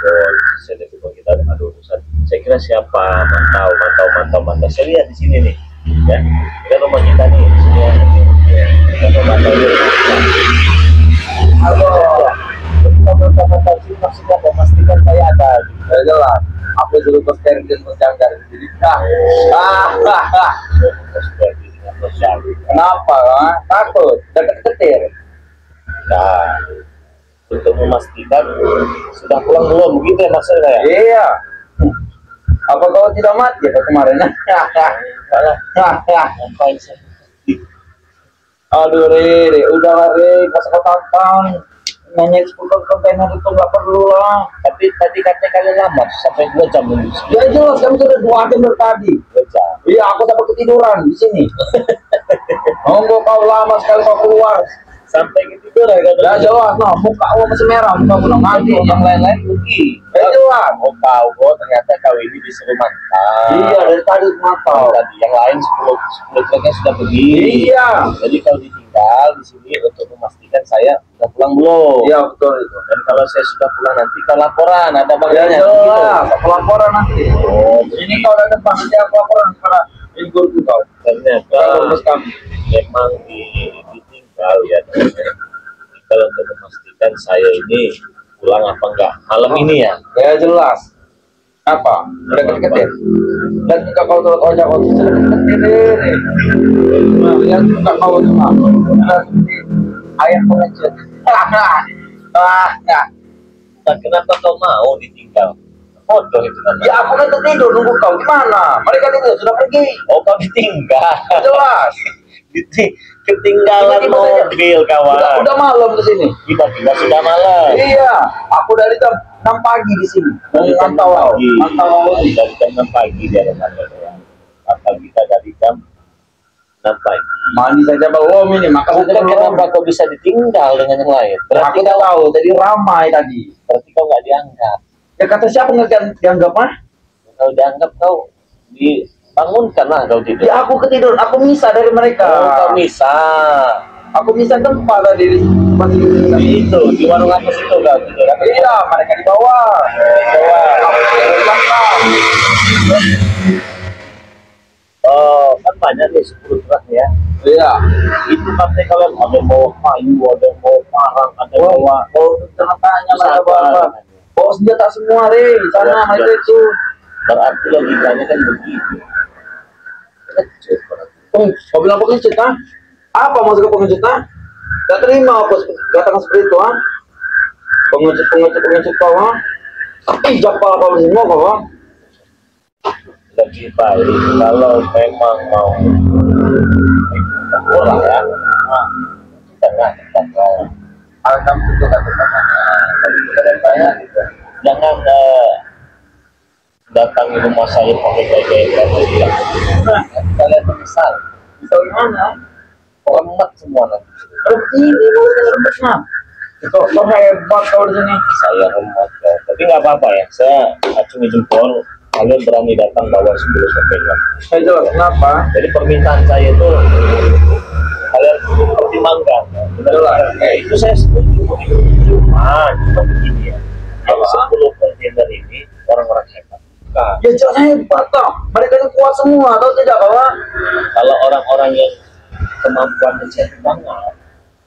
telepon, saya telepon kita ada urusan. Saya kira siapa mantau. Saya lihat di sini nih, ya. Kita rumah kita nih, di sini ya. Kita mantau dulu. Halo. Mantau sini maksudnya memastikan saya ada. Ya jelas. Aku dulu bersetir dan bercanda. Jadi kenapa? Takut? Dekat ketir. Nah, untuk memastikan sudah pulang belum, begitu ya maksudnya ya? Iya. Apa kau tidak mati ya kemarin? Ngapain sih? Aduh Re, udah lah Re, masa kau tampang nanya 10 kontainer itu nggak perlu lah. Tapi tadi katanya kalian lama sampai 2 jam dulu. Ya jelas kami sudah 2 jam dari tadi. 2 jam. Iya, aku sampai ketiduran di sini. Monggo kau lama sekali kau keluar. Sampai ketiduran kan? Ya jelas, nah muka aku masih merah, muka udah mati. Yang lain-lain pergi. Ya jelas. Oh kau ternyata kau ini disuruh mantap. Iya, dari tadi mantau. Tadi yang lain 10 truknya sudah pergi. Iya. Jadi kau ditinggal di sini untuk memastikan saya sudah pulang belum. Iya betul itu. Dan kalau saya sudah pulang nanti kau laporan ada Ya bagiannya. jelas, aku laporan nanti. Oh, Ini kau udah depan nanti aku laporan kepada guru kau. ternyata Terus kami. memang ditinggal ya teman-teman. Kalau untuk memastikan saya ini pulang apa enggak malam ini ya. Ya jelas. Apa? Udah ketir. Dan jika kau turut ojek kau sudah ketir. Nah, lihat juga kau cuma. Nah, seperti ayam pengecut. Ya. Nah, kenapa kau mau ditinggal? Bodoh itu namanya. Ya aku kan tidur nunggu kau gimana? Mereka tidur sudah pergi. Oh kau ditinggal. Jelas. Ketinggalan Tiba-tiba saja. mobil kawan. Udah malam ke sini. Tiba-tiba sudah malam. Iya, aku dari jam 6 pagi di sini. Dari jam 6 pagi. Mantau. Dari jam 6 pagi dia dengan apa kita dari jam 6 pagi. Mandi saja belum ini, maka saja Bukan belum. kenapa kau bisa ditinggal dengan yang lain? Aku tak tahu, tadi ramai tadi. Berarti kau nggak dianggap. Ya kata siapa nggak dianggap mah? Kalau dianggap kau dibangunkan lah kau tidur. Ya aku ketiduran, aku misah dari mereka. Oh, kau bisa. Aku misah tempat tadi di Itu di warung apa situ kau tidur? Iya, mereka di bawah. Di bawah. Aku di belakang. Oh, kan banyak nih 10 truk ya. Iya. Itu katanya kalian ada yang bawa kayu, ada yang bawa parang, ada yang bawa Celakanya mereka bawa. Bawa senjata semua, Re. Di sana Ya, mereka ya. itu. berarti logikanya kan begitu. Kecut berarti. Kau bilang pengecut, ah? Apa maksud pengecut, ah? Gak terima apa katakan seperti itu, ah? Pengecut kau, ah? Ijak kepala kau semua, kau, ah? Lebih baik kalau memang mau pulang ya, kita nggak Alhamdulillah itu kata saya jangan datangi rumah saya pakai gaya-gaya tidak. Kalian menyesal. bisa gimana? Hormat semua nanti. Ini mau remetnya. Itu kau hebat kau di sini. Saya hormat ya. Tapi nggak apa-apa ya. Saya acungi jempol. Kalian berani datang bawa 10 kontainer. Saya jelas kenapa? Jadi permintaan saya itu kalian pertimbangkan. Jelas. Itu saya setuju. Cuma begini ya. Yang 10 kontainer ini orang-orang hebat. Nah, Ya jelas hebat kau. Mereka ini kuat semua, tahu tidak kawan? kalau orang-orang yang kemampuannya saya banget,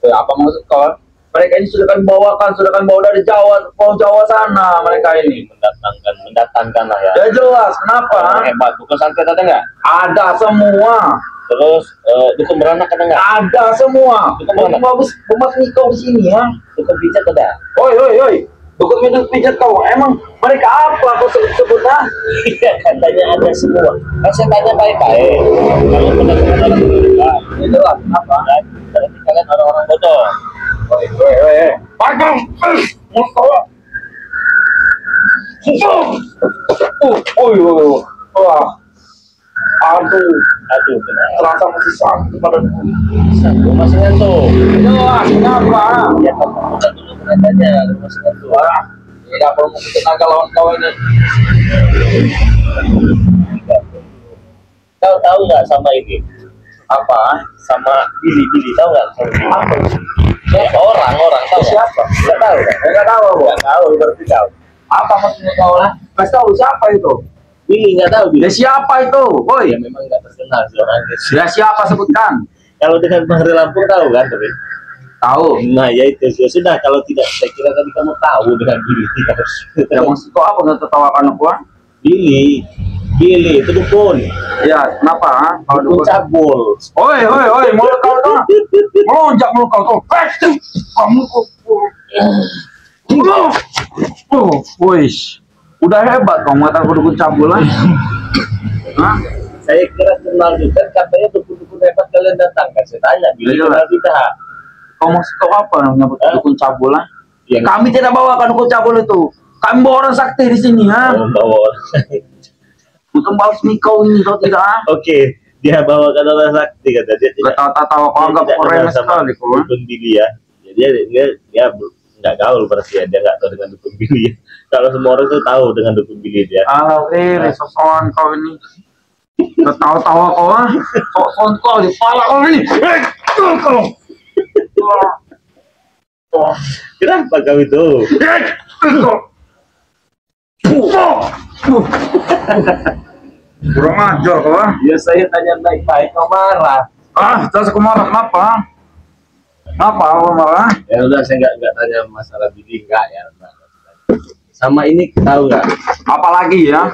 Apa maksud kau? Mereka ini sudah kan bawa dari Jawa, Pulau Jawa sana mereka ini. mendatangkan lah ya. Ya jelas, kenapa? Orang hebat. Bukan santet ada nggak? Ada semua. Terus dukun beranak ada nggak? Ada semua. Itu mana? Bagus, bagus nikau di sini ya. Dukun pijat ada? Oi. Dukun pijat kau. Emang mereka apa kau sebut ah? Iya, katanya ada semua. Kan saya tanya baik-baik. Kalau benar-benar ada semua, Ya jelas, kenapa? berarti kalian orang-orang bodoh. Oi. Pakai. Mau kau. Wah. Aduh, benar. Terasa masih sakit pada Satu masih ngantuk. jelas, kenapa? Ya, kamu buka dulu kerjanya. Masih ngantuk. Wah, tidak perlu tenaga lawan kau ini. Kau tahu nggak sama ini? Apa? Sama Billy tahu nggak? Sama Billy. Ya, orang tahu nggak? siapa? Nggak tahu kan? Enggak tahu, Bu. Nggak tahu berarti tahu. Apa maksudnya kau lah? Kasih tahu siapa itu? Billy nggak tahu Billy. Ya siapa itu? Woi. Ya memang nggak terkenal sih orangnya. Ya siapa sebutkan? Kalau dengan Bang Lampung tahu kan tapi. Tahu. Nah ya itu ya sudah, kalau tidak saya kira tadi kamu tahu dengan Billy harus. Ya maksud kau apa nggak tertawakan aku? Billy itu dukun. Ya kenapa? Ha? Kalau Dukun cabul. Oi, mulut kau tuh. Melonjak mulut kau tuh. Kamu kok. Wis. Udah hebat kau mengatakan dukun cabul lah. Hah? Saya kira kenal juga, katanya dukun-dukun hebat kalian datang kan. Saya tanya, Billy kenal tidak? Kau maksud kau apa menyebut dukun cabul lah? Ya, kami tidak bawakan dukun cabul itu. Kami bawa orang sakti di sini, ha? Bawa. Untuk basmi kau ini, kau tidak, ha? Oke, dia bawakan orang sakti kata dia. Gak tahu kau anggap remeh sekali kau. Dukun Billy ya. Dia nggak gaul berarti ya, dia nggak tahu dengan dukun Billy ya. Kalau semua orang tuh tahu dengan dukun Billy dia. Sosokan kau ini. Ketawa-tawa kau, ha? Sosokan kau di kepala kau ini. Kenapa kau itu? Kurang ajar kau, ha? Ya saya tanya baik-baik, kau marah. Terus aku marah kenapa? Kenapa aku marah? Ya udah, saya nggak tanya masalah Billy, enggak ya. Sama ini tahu nggak? Apalagi ya?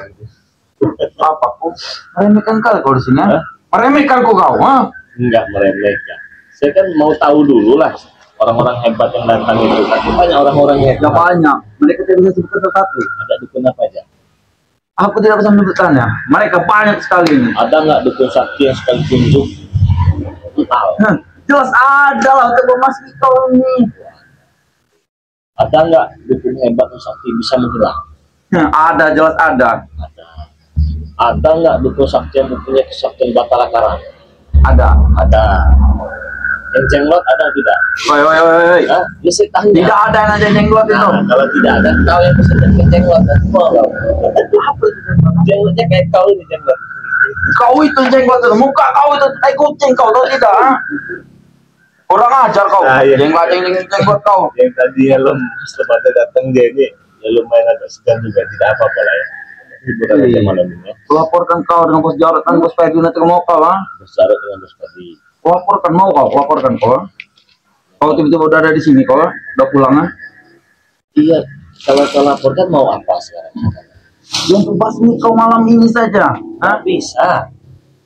Apa kok? Meremehkan kau di sini, ha? Meremehkan kau, ha? Enggak meremehkan. Saya kan mau tahu dulu lah orang-orang hebat yang datang itu. Tapi banyak orang-orang yang Ya banyak. Mereka tidak bisa sebutkan satu. Ada dukun apa aja? Aku tidak bisa menyebutkannya. Mereka banyak sekali ini. Ada nggak dukun sakti yang sekali tunjuk total? Jelas ada lah untuk memasuki kau ini. Ada nggak dukun hebat yang sakti bisa menghilang? Ada, jelas ada. Ada nggak dukun sakti yang mempunyai kesaktian batara karang? Ada. Yang jenglot ada tidak? Woi. Nah, ya saya tanya. Tidak ada yang ada jenglot itu. Nah, kalau tidak ada, kau yang bisa jadi jenglot dan semua kau. Apa itu jenglot? Jenglotnya kayak kau ini jenglot. Kau itu jenglot itu, muka kau itu tai kucing kau tahu tidak? Ha? Kurang ajar kau. Nah, iya. Jenglot kau. Yang tadi helm sebelum datang dia ini, ya lumayan agak segan juga, tidak apa-apa lah ya. Hiburan aja malam ini. Laporkan kau dengan bos Jarod dan bos Fedi nanti mau kau, ha? Besar dengan bos tadi. Laporkan kau. Kau tiba-tiba udah ada di sini kau, udah pulang, ha? Iya, kalau kau laporkan mau apa sekarang? Yang terbasmi kau malam ini saja, ha? Nggak bisa.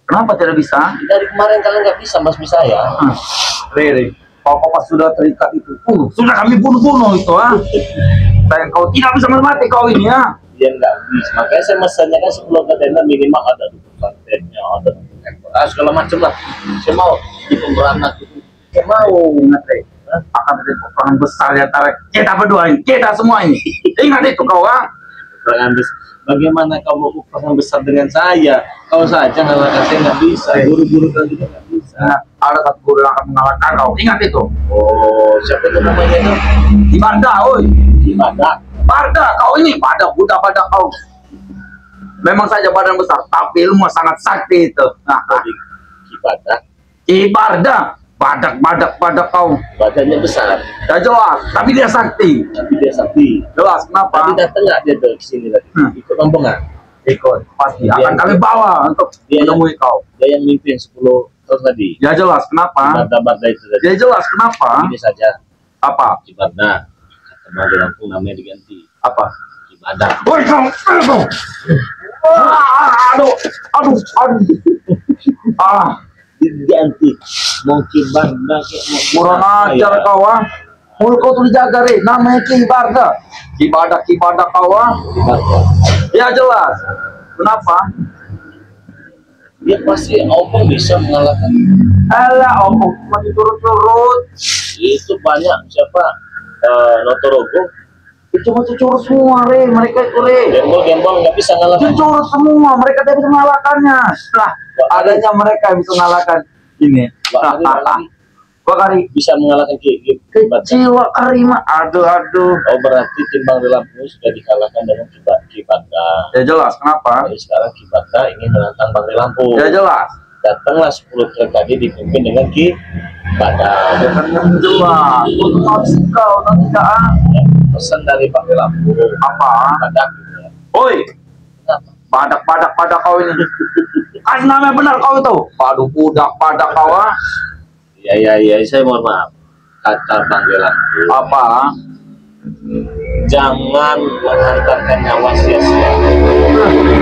Kenapa tidak bisa? Dari kemarin kalian nggak bisa basmi saya. Rere, kau pas sudah terikat itu, sudah kami bunuh itu, ha? Dan kau tidak bisa mati kau ini, ha? Dia nggak bisa. Makanya saya mesennya kan sebelum ke tenda minimal ada dukun kontennya, ada segala macam lah. Saya mau di pemberanak itu. Saya mau Ingat, akan ada peperangan besar di antara kita berdua ini, kita semua ini. Ingat itu kau, ha? peperangan besar. Bagaimana kau mau peperangan besar dengan saya? Kau saja ngalahkan saya nggak bisa. Guru-guru kan juga nggak bisa. Ingat, ada satu guru yang akan mengalahkan kau. Ingat itu. Oh, siapa itu namanya itu? Di Barda, oi. Di mana? Barda, kau ini pada budak pada kau. Memang saja badan besar, tapi ilmu sangat sakti itu. Nah, Di Kibadah. Di Barda, badak kau. Badannya besar, Ya jelas, tapi dia sakti. tapi dia sakti. Jelas, kenapa? Tapi datang nggak dia tuh ke sini tadi? Ikut rombongan. Ikut, pasti Dia akan kami bawa untuk Dia- menemui kau. Dia yang mimpin 10 tahun tadi. Ya jelas, kenapa? Barda itu tadi. Ya jelas, kenapa? Ini saja. Apa? Kibadah. Kata di Lampung namanya diganti. Apa? Kibadah. Woi, kau. Aduh. Diganti. Mau Kibadah kayak mau Kurang apa ajar ya? kau, ha? Mulut kau tuh dijaga, Re. Namanya Ki Barda. Kibadah kau, ha? Kibadah. Ya jelas. Kenapa? Dia pasti Opung bisa mengalahkan. Alah, omong masih turut-turut. Itu banyak siapa? Notorogo. Cuma curut semua, Re. Mereka itu, Re. Gembol nggak bisa ngalahkan. Curut semua. Mereka tidak bisa mengalahkannya. Nah, adanya mereka yang bisa mengalahkan ini. Wakari Bisa mengalahkan Kibadah. kecil, Wakari mah. Aduh. Oh berarti timbang di Lampung sudah dikalahkan dengan Kibadah. Ya jelas, kenapa? Jadi sekarang Kibadah ingin menantang Bang di Lampung. Ya jelas. Datanglah 10 truk tadi dipimpin dengan Kibadah. Ya kan yang jelas. Untuk kau tidak, pesan dari Pak Lampu. Apa? Badak. Oi, Kenapa? badak kau ini. Kasih namanya benar kau itu. Waduh, badak kau ah. Iya, saya mohon maaf. Kata panggilan Apa? jangan menghantarkan nyawa sia-sia.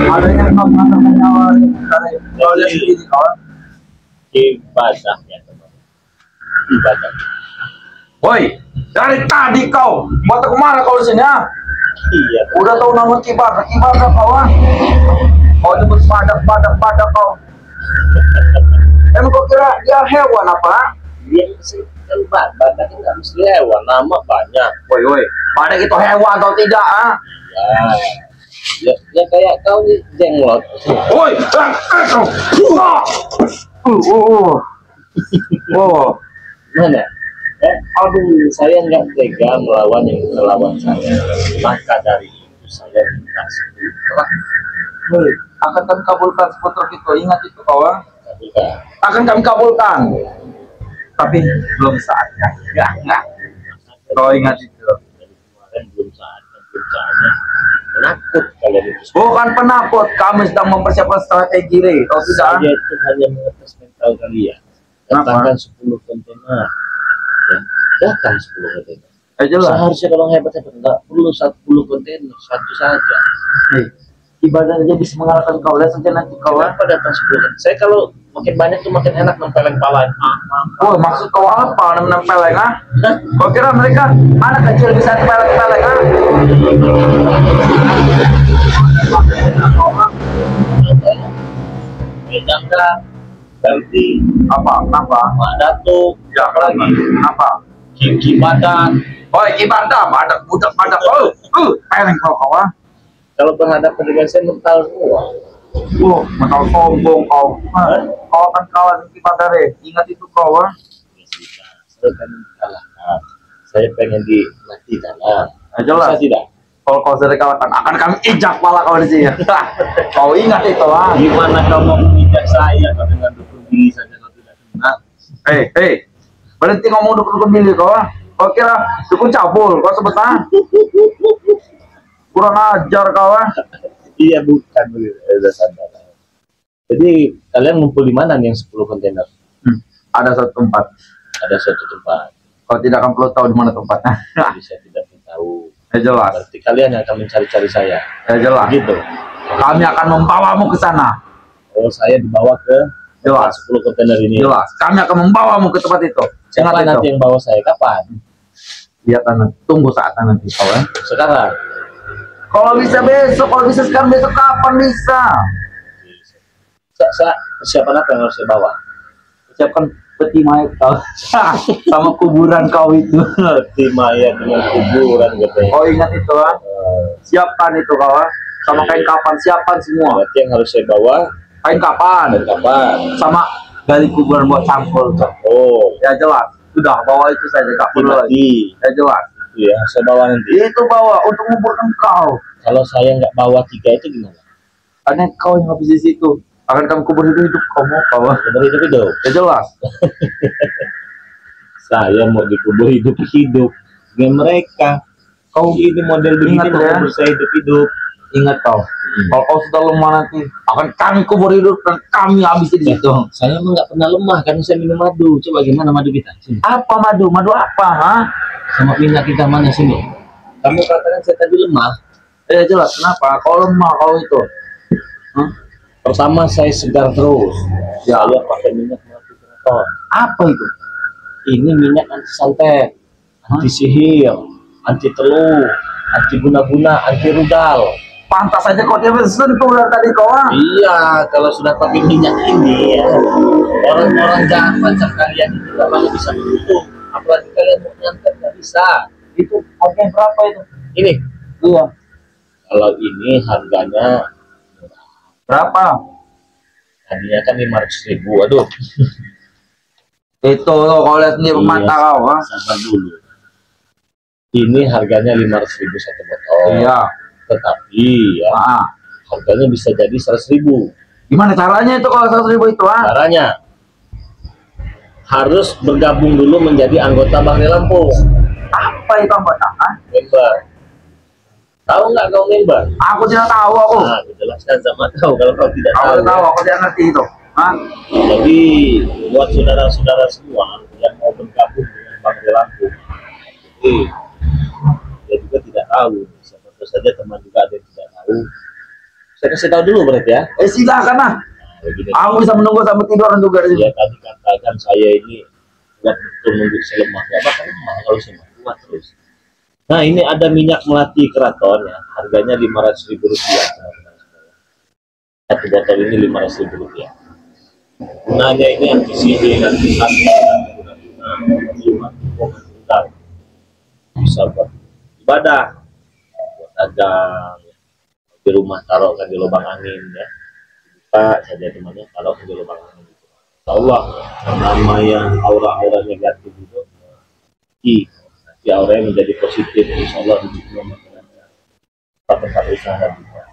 Adanya kau mengatakan nyawa kau lihat sendiri kawan. Ibadah ya teman. Ibadah. Woi, dari tadi kau mau kemana kau di sini ah? Iya. Udah tahu nama kibar kau ah? Kau nyebut badak kau. Emang kau kira dia hewan apa? Dia mesti kan badak kan nggak mesti hewan, nama banyak. Woi, badak itu hewan atau tidak ah? Ya kayak kau nih jenglot. Woi, Mana? Aduh, saya nggak tega melawan yang melawan saya. Maka dari itu saya minta seputar. Woi, akan kami kabulkan seputar itu. Ingat itu kawan. Akan kami kabulkan. Tapi belum saatnya. Enggak. Kau ingat itu. Dari kemarin belum saatnya. Penakut kalian itu. Bukan penakut, kami sedang mempersiapkan strategi re. Kau Saya sudah. itu hanya mengetes mental kalian. Kenapa? Datangkan 10 kontainer. Ya, datang 10 kontainer. Jelas. Seharusnya kalau hebat enggak perlu 10 kontainer, satu saja. Ibadah aja bisa mengalahkan kau. Lihat saja nanti kau. Kenapa datang 10 kontainer? Saya kalau makin banyak tuh makin enak nempelin pala. Oh, maksud kau apa? Nempeleng ah? Kau kira mereka anak kecil bisa nempeleng ah? Bedangga, Berti, Apa? Kenapa? Mak Datuk, Ya, lagi Apa? Kiki Badan. Oh, ibadah, badak budak. Peleng kau ah? Kalau berhadapan dengan saya mental semua. Mental sombong kau. Kau akan kawan ibadah re. Ingat itu kau ah? Saya kan kalahkan. Saya pengen dilatih dalam. Jelas. Bisa tidak? Kalau kau sudah kalahkan, akan kami ijak pala kau di sini. Kau ingat itu ah? Gimana kau mau menginjak saya kalau dengan dukung diri saja kau tidak senang? Hei, berhenti ngomong dukun milih kau ah? Kau kira dukun cabul, kau sebut ah? Kurang ajar kau ah? Iya bukan begitu. Udah sadar. Jadi kalian ngumpul di mana nih yang 10 kontainer? Ada satu tempat. Ada suatu tempat. Kau tidak akan perlu tahu di mana tempatnya. Jadi saya tidak tahu. Ya jelas. Berarti kalian yang akan mencari-cari saya. Ya jelas. Gitu. Kami akan membawamu ke sana. Oh, saya dibawa ke Jelas. 10 kontainer ini. Jelas. Kami akan membawamu ke tempat itu. Siapa Ingat nanti itu. yang bawa saya? Kapan? Lihat nanti. Tunggu saatnya nanti kau ya. Sekarang. Kalau bisa besok, kalau bisa sekarang, besok kapan bisa? Siapa apa yang harus saya bawa? Siapkan peti mayat kau. Sama kuburan kau itu. Tim mayat dengan kuburan katanya. Kau ingat itu ah? Siapkan itu kau ah? Sama kain kapan, siapkan semua. Berarti yang harus saya bawa Kain kapan? dan kapan? Sama dari kuburan buat cangkul tuh. Oh, Ya jelas. Sudah bawa itu saja, tak perlu lagi. mati. Ya jelas. Itu ya, saya bawa nanti. Itu bawa untuk menguburkan kau. Kalau saya nggak bawa 3 itu gimana? Karena kau yang habis di situ. Akan kami kubur hidup kau mau kau. Benar hidup. Ya jelas. Saya mau dikubur hidup dengan mereka. Kau ini model begini Ingat mau ya. kubur saya hidup. Ingat kau. Kalau kau sudah lemah nanti, akan kami kubur hidup dan kami habis di situ. Saya emang nggak pernah lemah kan saya minum madu. Coba gimana madu kita? Sini. Apa madu? Madu apa? Ha? Sama minyak kita mana sini? Kamu katakan saya tadi lemah. Ya jelas. Kenapa? Kau lemah kau itu. Pertama saya segar terus. Ya. Saya pakai minyak madu keraton. Apa itu? Ini minyak anti santet, anti sihir, anti teluh, anti guna-guna, anti rudal. Pantas saja kau dia bersentuh dari tadi kau. Ha? Iya, kalau sudah pakai minyak ini ya, orang-orang jahat macam kalian itu gak bakal bisa menutup. Apalagi kalian mau nyantet nggak bisa. Itu harganya berapa itu? Ini, Iya. kalau ini harganya Berapa? tadinya kan 500.000. Aduh, Itu loh, kau lihat sendiri Iya. mata kau. Ha? sabar dulu. Ini harganya 500.000 satu botol. Iya. Tetapi ya, Ah. harganya bisa jadi 100.000. Gimana caranya itu kalau 100.000 itu? Ha? Caranya harus bergabung dulu menjadi anggota Bakti Lampung. Apa itu anggota? Hah? Member. Tahu nggak kau member? Aku tidak tahu aku. Nah, jelaskan sama kau kalau kau tidak Aku tahu. tidak tahu, aku tidak ngerti itu. Hah? Jadi buat saudara-saudara semua yang mau bergabung dengan Bangre Lampung, dia juga tidak tahu. Siapa saja teman juga ada yang tidak tahu. Saya kasih tahu dulu berarti ya. Silakan lah. Nah, begini. Aku bisa menunggu sampai tiduran juga di sini. Ya tadi katakan saya ini kuat betul nunggu selemak. Ya bakal lemah kalau selemak kuat terus. Nah ini ada minyak melati keraton ya, harganya Rp500.000 teman-teman. Satu botol ini Rp500.000. Gunanya ini anti-sihir, anti-santet, bisa buat ibadah, buat dagang, di rumah taruhkan di lubang angin ya. Buka saja temannya, taruhkan di lubang angin. Allah nama yang aura-aura negatif itu, nanti auranya menjadi positif. Insya Allah hidupnya tempat usaha juga.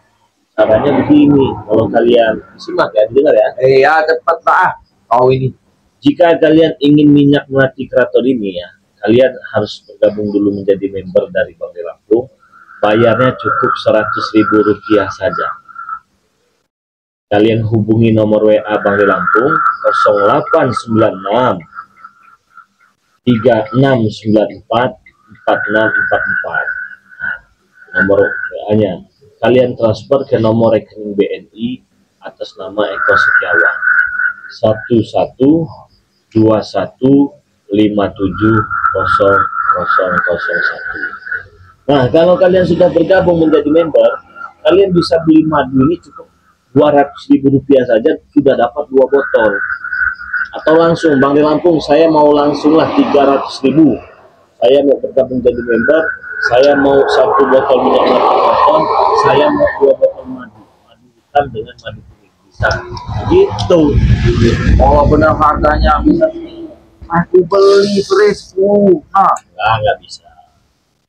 Caranya begini, kalau kalian simak ya, dengar ya. Iya, cepat lah. Kau ini. Jika kalian ingin minyak melati keraton ini ya, kalian harus bergabung dulu menjadi member dari Bangre Lampung. Bayarnya cukup Rp100.000 saja. Kalian hubungi nomor WA Bangre Lampung 0896 3694 4644. Nomor WA-nya. Kalian transfer ke nomor rekening BNI atas nama Eko Setiawan 112157070001. Nah, kalau kalian sudah bergabung menjadi member, kalian bisa beli madu ini cukup Rp200.000 saja sudah dapat 2 botol. Atau langsung Bangre Lampung, saya mau langsung lah 300.000. Saya mau bergabung jadi member, saya mau 1 botol minyak melati keraton, saya mau 2 botol madu hitam dengan madu kuning, bisa gitu. Kalau benar harganya bisa aku beli Fresco. Nah, nggak bisa.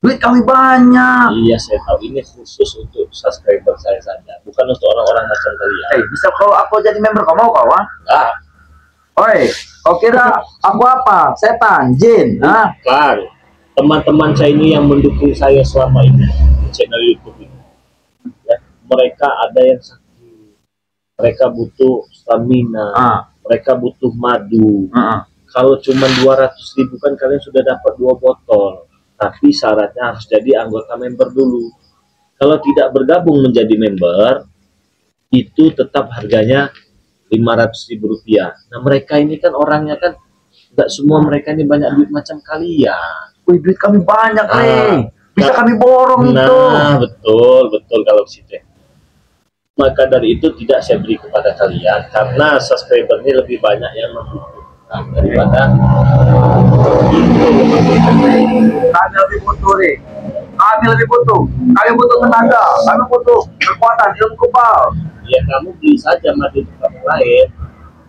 Duit kami banyak. Iya saya tahu, ini khusus untuk subscriber saya saja, bukan untuk orang-orang macam kalian. Bisa kalau aku jadi member, kau mau kau? Nggak. Oi, kau kira aku apa? Setan, jin? Nah, Bukan. Teman-teman saya ini yang mendukung saya selama ini di channel YouTube ini. Ya, mereka ada yang sakit, mereka butuh stamina, mereka butuh madu. Kalau cuma 200.000 kan kalian sudah dapat 2 botol. Tapi syaratnya harus jadi anggota member dulu. Kalau tidak bergabung menjadi member, itu tetap harganya Rp500.000. Nah mereka ini kan orangnya kan nggak semua mereka ini banyak duit macam kalian. Wih, duit kami banyak nih. Bisa kami borong itu. Nah betul kalau situ. Maka dari itu tidak saya beri kepada kalian karena subscriber ini lebih banyak yang membutuhkan daripada kami lebih butuh nih. Kami lebih butuh. Kami butuh tenaga. Kami butuh kekuatan ilmu kebal. Ya kamu beli saja madu tempat lain.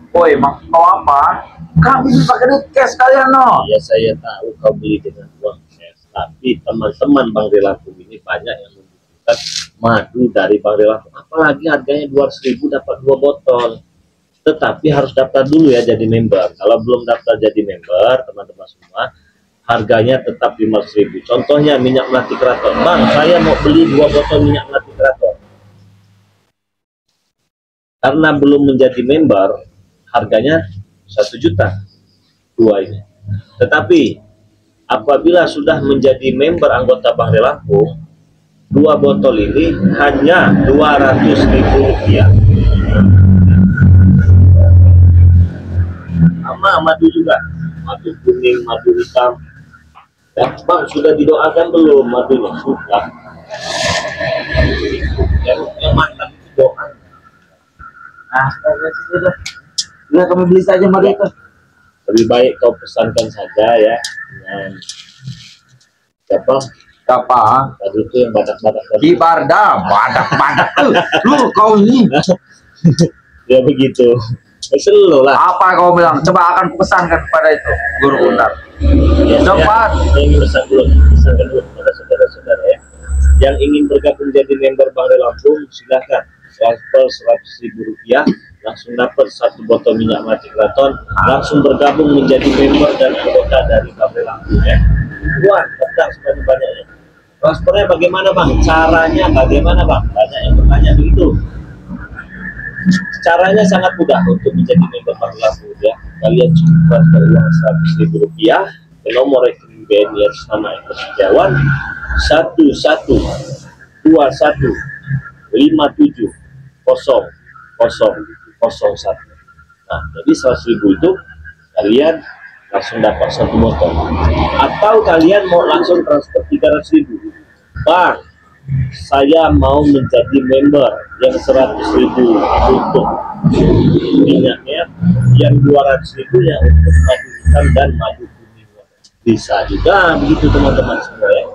Woi, maksud kau apa? Kami bisa pakai duit cash kalian no. Ya saya tahu kau beli dengan uang cash, tapi teman-teman Bangre Lampung ini banyak yang membutuhkan madu dari Bangre Lampung. Apalagi harganya 200.000 dapat 2 botol. Tetapi harus daftar dulu ya jadi member. Kalau belum daftar jadi member, teman-teman semua, harganya tetap 500.000. Contohnya minyak melati keraton. Bang, saya mau beli 2 botol minyak melati keraton. Karena belum menjadi member, harganya 1 juta 2 ini. Tetapi apabila sudah menjadi member anggota Bangre Lampung, 2 botol ini hanya Rp200.000. Sama madu juga, madu kuning, madu hitam. Ya, Bang, sudah didoakan belum madunya? Sudah. Yang mantap itu doa. Udah kami beli saja madu itu. Lebih baik kau pesankan saja ya dengan siapa? Madu itu yang badak-badak Di Barda, badak tuh. Lu kau ini. Ya begitu. Selalu lah. Apa kau bilang? Coba akan kupesankan kepada itu guru Undar. Ya, Cepat. Yang ingin pesankan dulu kepada saudara-saudara ya. Yang ingin bergabung jadi member Bangre Lampung, silahkan transfer Rp100.000, langsung dapat 1 botol minyak melati keraton, langsung bergabung menjadi member dan anggota dari Bangre Lampung ya. Buat minta sebanyak-banyaknya. Transfernya bagaimana bang? Caranya bagaimana bang? Banyak yang bertanya begitu. Caranya sangat mudah untuk menjadi member Bank Lampung ya. Kalian cukup transfer uang Rp100.000 ke nomor rekening BNI atas nama Eko Setiawan 1121570001. Nah, jadi 100.000 itu kalian langsung dapat satu motor. Atau kalian mau langsung transfer 300.000. Bang, saya mau menjadi member yang 100.000 untuk minyaknya, yang 200.000 ya untuk madu hitam dan madu kuning. Bisa juga begitu teman-teman semua ya.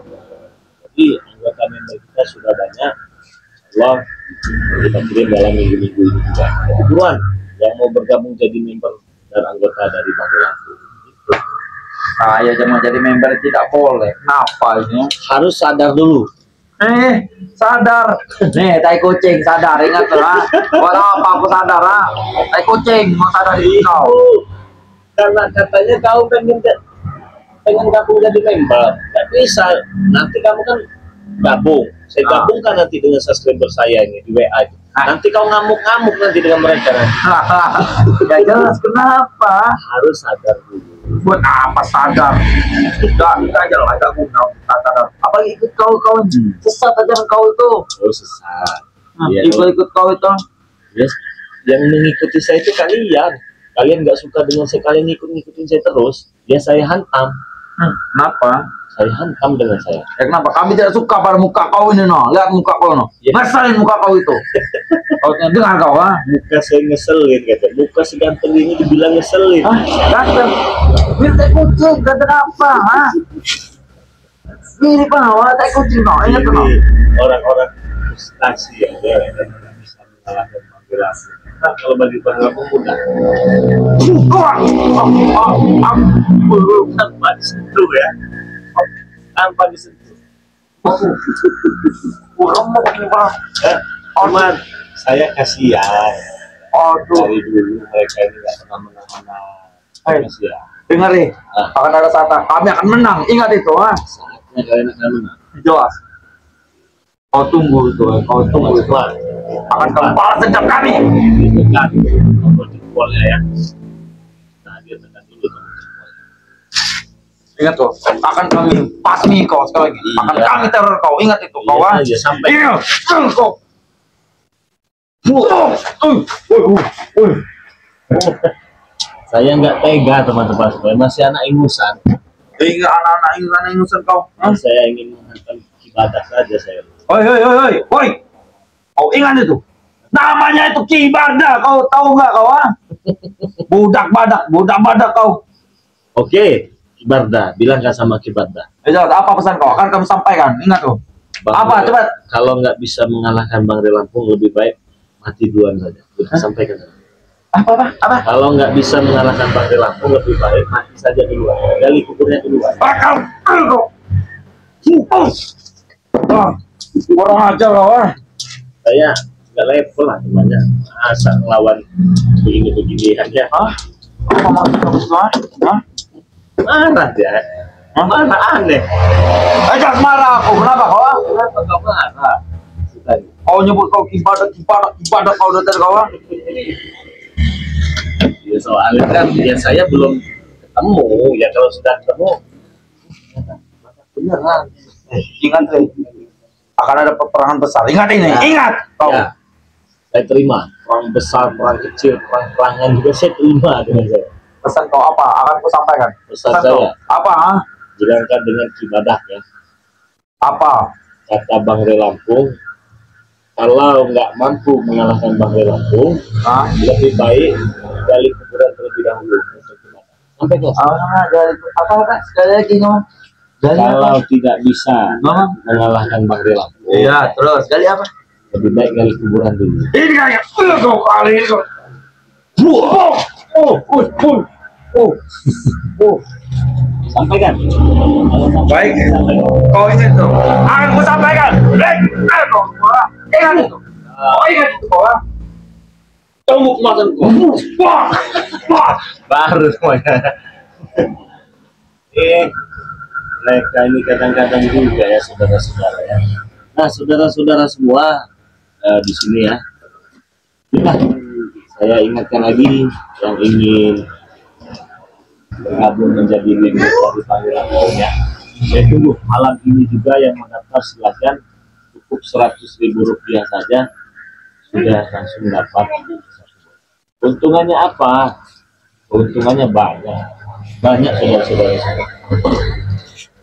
Jadi anggota member kita sudah banyak. Allah kita kirim dalam minggu-minggu ini juga. Jadi buruan yang mau bergabung jadi member dan anggota dari Bank Lampung. Saya jangan jadi member tidak boleh. Kenapa ini? Harus sadar dulu. Sadar. Nih, tai kucing sadar, ingat tuh ha. Walau apa aku sadar ha. Tai kucing mau sadar di kau. Karena katanya kau pengen gabung jadi member. Gak bisa. Nanti kamu kan gabung. Saya gabungkan nanti dengan subscriber saya ini di WA. Nanti kau ngamuk-ngamuk nanti dengan mereka. Gak jelas kenapa. Harus sadar dulu. Buat apa sadar? Gak jelas agak guna sadar. Apa ikut kau sesat aja kau itu. Oh sesat. Ikut kau itu. Yes. Yang mengikuti saya itu kalian. Kalian nggak suka dengan saya, kalian ngikutin saya terus. Ya saya hantam. Kenapa? Saya hantam dengan saya. Kenapa? Kami tidak suka pada muka kau ini no. Lihat muka kau no. Ngeselin muka kau itu. Kau dengar kau ha? Muka saya ngeselin kata. Muka seganteng ini dibilang ngeselin. Ganteng. Tai kucing, ganteng apa ha? Mirip apa? Tai kucing no. Ingat no. Orang-orang frustasi yang tidak bisa mengalahkan Bank Lampung. Kalau bagi Bank Lampung mudah. Tanpa disentuh ya. Tanpa disentuh. Kurang mau gimana? Cuman saya kasihan. Dari dulu mereka ini nggak pernah menang-menang. Kasihan. Dengar nih, akan ada saatnya kami akan menang. Ingat itu ha. Saatnya kalian akan menang. Jelas. Kau tunggu itu, kau tunggu itu. Akan kembali sejak kami. Tekan tombol jempolnya ya. Nah dia tekan dulu tombol jempolnya. Ingat tuh, akan kami pasmi kau sekali lagi. Akan kami teror kau. Ingat itu kau ha. Iya sampai. Kau. Saya nggak tega teman-teman, saya masih anak ingusan. Hingga anak-anak ingusan kau. Saya ingin menghantam ibadah saja saya. Hoi. Kau ingat itu? Namanya itu Kibarda, kau tahu nggak kau ha? Budak badak kau. Oke, Kibarda, bilangkan sama Kibarda. Apa pesan kau? Akan kami sampaikan. Ingat tuh. Apa coba? Kalau nggak bisa mengalahkan Bang Lampung, lebih baik mati duluan saja. Kita sampaikan. Apa? Kalau nggak bisa mengalahkan Bang Lampung, lebih baik mati saja duluan. Gali kuburnya duluan. Kau. Kurang ajar kau ha. Saya nggak level lah temannya. Masa ngelawan begini aja. Apa maksud kamu itu ha? Marah dia. Mana aneh. Jangan marah aku. Kenapa kau? Kenapa kau marah? Kau nyebut kau kibadah kau datang kau ha? Ya soalnya kan ya saya belum ketemu. Ya kalau sudah ketemu beneran. Ingat nih. Akan ada peperangan besar. Ingat ini. Ingat kau. Ya, saya terima. Perang besar, perang kecil, perang-perangan juga saya terima dengan saya. Pesan kau apa? Akan ku sampaikan. Pesan saya. Apa? Ha? Jalankan dengan ibadahnya. Apa? Kata Bang Lampung, kalau nggak mampu mengalahkan Bang Lampung, lebih baik gali kuburan terlebih dahulu untuk ibadah. Sampai kelas. Apa? Sekali lagi no. Kalau tidak bisa mengalahkan Bang Lampung, iya terus gali apa? lebih baik gali kuburan dulu. Ini kayak kau kali itu. Sampaikan. Baik. Kau ingat tuh. Aku sampaikan. Ingat itu. Kau ingat itu kau. Tunggu maksudku. Baru semuanya. mereka ini kadang-kadang juga ya saudara-saudara ya. Nah saudara-saudara semua di sini ya, nah, saya ingatkan lagi yang ingin bergabung menjadi member dari Panggilan Tuhan ya. Saya tunggu malam ini juga yang mendaftar silakan, cukup 100.000 rupiah saja sudah langsung dapat. Untungannya apa? Untungannya banyak saudara-saudara.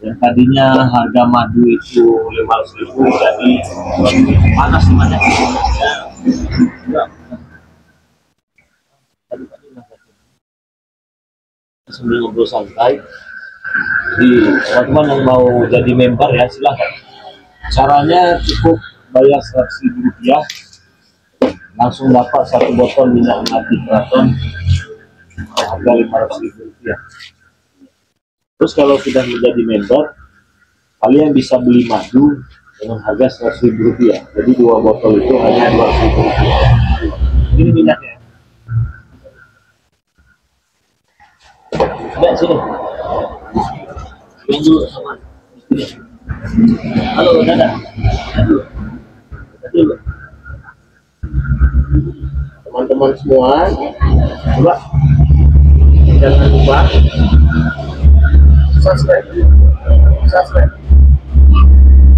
Yang tadinya harga madu itu 500.000 jadi panas banyak. Sambil ngobrol santai. Jadi teman-teman yang mau jadi member ya silahkan. Caranya cukup bayar 100.000 rupiah, langsung dapat 1 botol minyak madu keraton harga 500.000 rupiah. Terus kalau sudah menjadi member, kalian bisa beli madu dengan harga 100.000 rupiah. Jadi 2 botol itu hanya 200.000 rupiah. Ini minyaknya. Ada sini. Yang dulu sama. Halo, dadah. Dulu. Teman-teman semua, coba jangan lupa subscribe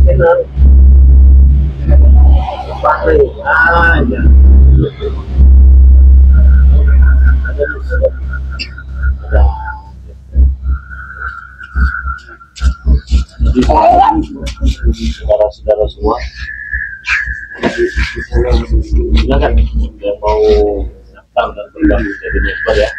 channel Fahri aja. Jadi saudara-saudara semua, silakan yang mau daftar dan bergabung jadi member ya.